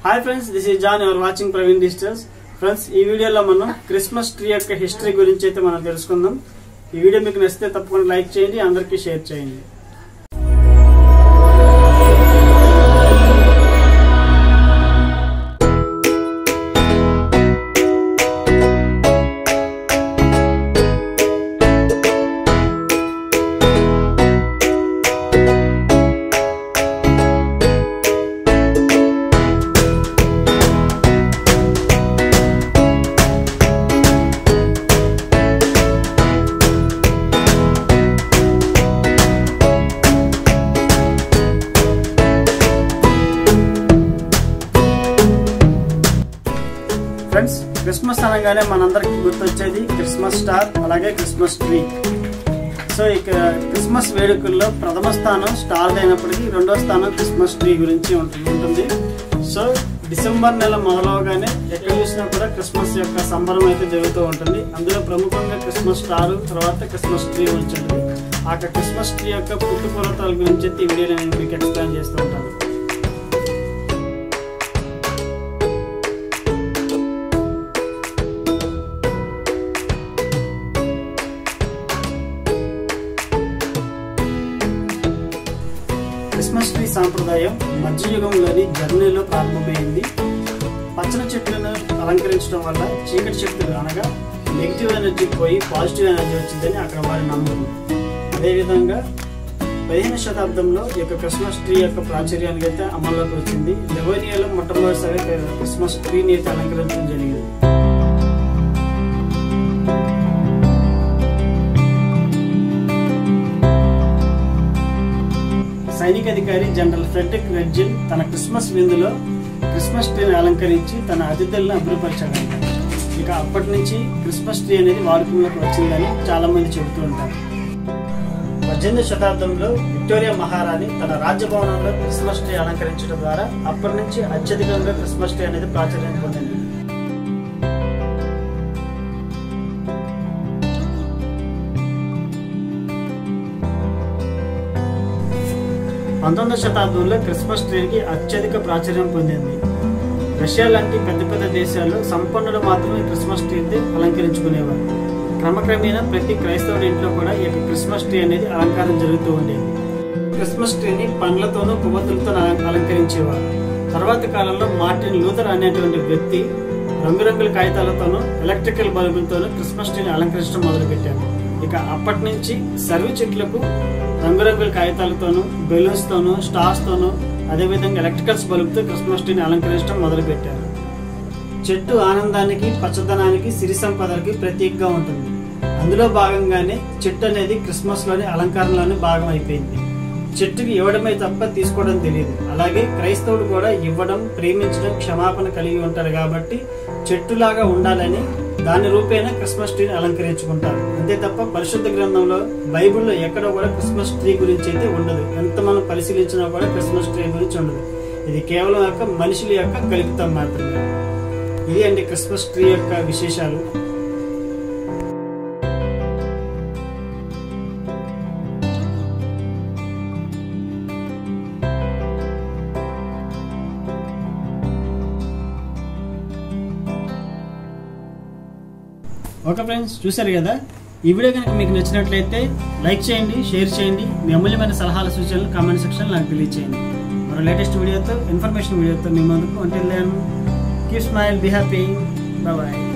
Hi friends, this is John. Your watching Praveen digitals. Friends, ఈ వీడియోలో మనం క్రిస్మస్ ట్రీ యొక్క హిస్టరీ గురించి అయితే మనం తెలుసుకుందాం. ఈ వీడియో మీకు నచ్చితే తప్పకుండా లైక్ చేయండి, అందరికీ షేర్ చేయండి. ఫ్రెండ్స్, క్రిస్మస్ అనగానే మనందరికి గుర్తొచ్చేది క్రిస్మస్ స్టార్, అలాగే క్రిస్మస్ ట్రీ. సో ఇక క్రిస్మస్ వేడుకల్లో ప్రథమ స్థానం స్టార్ అయినప్పటికీ రెండో స్థానం క్రిస్మస్ ట్రీ గురించి ఉంటుంది. సో డిసెంబర్ నెల మొదలవగానే ఎక్కడ చూసినా కూడా క్రిస్మస్ యొక్క సంబరం అయితే జరుగుతూ ఉంటుంది. అందులో ప్రముఖంగా క్రిస్మస్ స్టార్, తర్వాత క్రిస్మస్ ట్రీ ఉంటుంది. ఆ క్రిస్మస్ ట్రీ యొక్క పుట్టుపూర్వతాల గురించి ఈ వీడియోలో నేను మీకు ఎక్స్ప్లెయిన్ చేస్తూ ఉంటాను. క్రిస్మస్ ట్రీ సాంప్రదాయం మధ్యయుగంలోని జర్మనీలో ప్రారంభమైంది. పచ్చని చెట్లను అలంకరించడం వల్ల చీకటి శక్తులు అనగా నెగిటివ్ ఎనర్జీ పోయి పాజిటివ్ ఎనర్జీ వచ్చిందని అక్కడ వారి నమ్మకం. అదేవిధంగా 15వ శతాబ్దంలో ఈ యొక్క క్రిస్మస్ ట్రీ యొక్క ప్రాచుర్యానికి అయితే అమల్లోకి వచ్చింది. లెవోనియాలో మొట్టమొదటిసారి క్రిస్మస్ ట్రీని అయితే అలంకరించడం జరిగింది. సైనిక అధికారి జనరల్ ఫ్రెడరిక్ రెడ్జిన్ తన క్రిస్మస్ విందులో క్రిస్మస్ ట్రీని అలంకరించి తన అతిథులను అభివృద్ధిపరిచాడు. ఇక అప్పటి నుంచి క్రిస్మస్ ట్రీ అనేది వాడుకలోకి వచ్చిందని చాలా మంది చెబుతూ ఉంటారు. 18వ శతాబ్దంలో విక్టోరియా మహారాణి తన రాజ్యభవనంలో క్రిస్మస్ ట్రీ అలంకరించడం ద్వారా అప్పటి నుంచి అత్యధికంగా క్రిస్మస్ ట్రీ అనేది ప్రాచుర్యం పొందింది. 19వ శతాబ్దంలో క్రిస్మస్ ట్రీకి అత్యధిక ప్రాచుర్యం పొందింది. రష్యా లాంటి పెద్ద పెద్ద దేశాల్లో సంపన్నులు మాత్రమే క్రిస్మస్ ట్రీని అలంకరించుకునేవారు. క్రమక్రమేణా ప్రతి క్రైస్తవుడి ఇంట్లో కూడా ఈ యొక్క క్రిస్మస్ ట్రీ అనేది అలంకారం జరుగుతూ ఉండేది. క్రిస్మస్ ట్రీని పండ్లతోనూ పువ్వులతో అలంకరించేవారు. తర్వాత కాలంలో మార్టిన్ లూథర్ అనేటువంటి వ్యక్తి రంగురంగుల కాగితాలతోనూ ఎలక్ట్రికల్ బల్బులతోనూ క్రిస్మస్ ట్రీని అలంకరించడం మొదలుపెట్టారు. ఇక అప్పటి నుంచి సర్వి చెట్లకు రంగురంగుల కాగితాలతోనూ, బెలూన్స్ తోనూ, స్టార్స్ తోనూ, అదేవిధంగా ఎలక్ట్రికల్స్ బల్బుతో క్రిస్మస్ ట్రీని అలంకరించడం మొదలుపెట్టారు. చెట్టు ఆనందానికి, పచ్చదనానికి, సిరి సంపదలకి ప్రతీకగా ఉంటుంది. అందులో భాగంగానే చెట్టు అనేది క్రిస్మస్ లోని అలంకరణలోని భాగం అయిపోయింది. చెట్టుకి ఇవ్వడమే తప్ప తీసుకోవడం తెలియదు. అలాగే క్రైస్తవుడు కూడా ఇవ్వడం, ప్రేమించడం, క్షమాపణ కలిగి ఉంటారు. కాబట్టి చెట్టులాగా ఉండాలని దాని రూపేణ క్రిస్మస్ ట్రీని అలంకరించుకుంటారు. అంతే తప్ప పరిశుద్ధ గ్రంథంలో, బైబిల్లో ఎక్కడ కూడా క్రిస్మస్ ట్రీ గురించి అయితే ఉండదు. ఎంత మనం పరిశీలించినా కూడా క్రిస్మస్ ట్రీ గురించి ఉండదు. ఇది కేవలం యొక్క మనుషుల యొక్క కల్పితం మాత్రమే. ఇది అండి క్రిస్మస్ ట్రీ యొక్క విశేషాలు. ఓకే ఫ్రెండ్స్, చూసారు కదా. ఈ వీడియో కనుక మీకు నచ్చినట్లయితే లైక్ చేయండి, షేర్ చేయండి. మీ అమూల్యమైన సలహాల సూచనలు కామెంట్ సెక్షన్ నాకు తెలియచేయండి. మరో లేటెస్ట్ వీడియోతో, ఇన్ఫర్మేషన్ వీడియోతో మీ ముందుకు. Until then, keep smile, be happy. Bye bye.